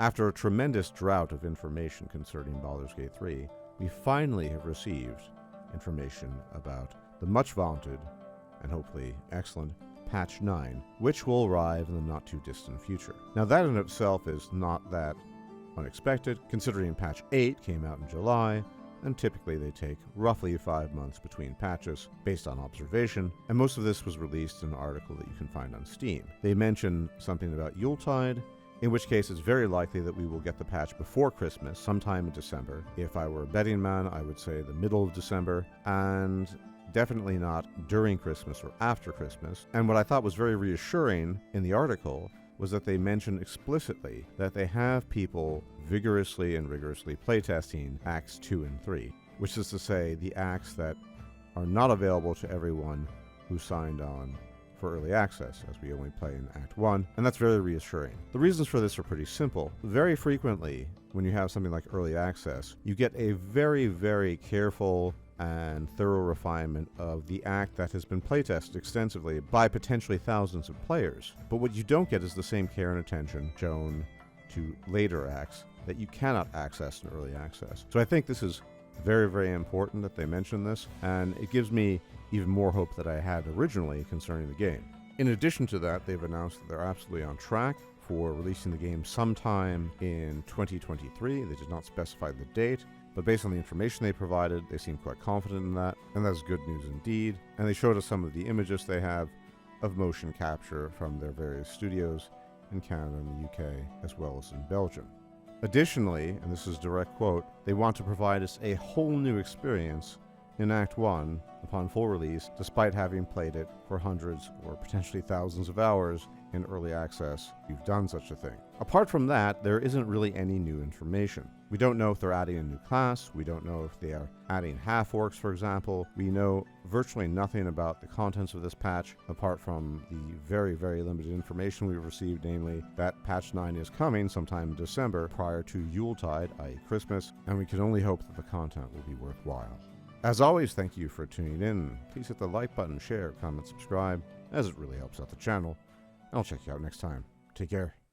After a tremendous drought of information concerning Baldur's Gate 3, we finally have received information about the much vaunted and hopefully excellent Patch 9, which will arrive in the not-too-distant future. Now that in itself is not that unexpected, considering Patch 8 came out in July, and typically they take roughly 5 months between patches based on observation, and most of this was released in an article that you can find on Steam. They mention something about Yuletide, in which case it's very likely that we will get the patch before Christmas, sometime in December. If I were a betting man, I would say the middle of December, and definitely not during Christmas or after Christmas. And what I thought was very reassuring in the article was that they mentioned explicitly that they have people vigorously and rigorously playtesting Acts 2 and 3, which is to say the acts that are not available to everyone who signed on for early access, as we only play in Act 1, and that's very reassuring. The reasons for this are pretty simple. Very frequently, when you have something like early access, you get a very, very careful and thorough refinement of the act that has been playtested extensively by potentially thousands of players. But what you don't get is the same care and attention shown to later acts that you cannot access in early access. So I think this is very, very important that they mention this, and it gives me even more hope that I had originally concerning the game. In addition to that, they've announced that they're absolutely on track for releasing the game sometime in 2023. They did not specify the date, but based on the information they provided, they seem quite confident in that, and that's good news indeed. And they showed us some of the images they have of motion capture from their various studios in Canada and the UK, as well as in Belgium. Additionally, and this is a direct quote, they want to provide us a whole new experience in Act 1 upon full release, despite having played it for hundreds or potentially thousands of hours in early access. You've done such a thing. Apart from that, there isn't really any new information. We don't know if they're adding a new class. We don't know if they are adding half-orcs, for example. We know virtually nothing about the contents of this patch, apart from the very, very limited information we've received, namely that Patch 9 is coming sometime in December prior to Yuletide, i.e. Christmas, and we can only hope that the content will be worthwhile. As always, thank you for tuning in. Please hit the like button, share, comment, subscribe, as it really helps out the channel. I'll check you out next time. Take care.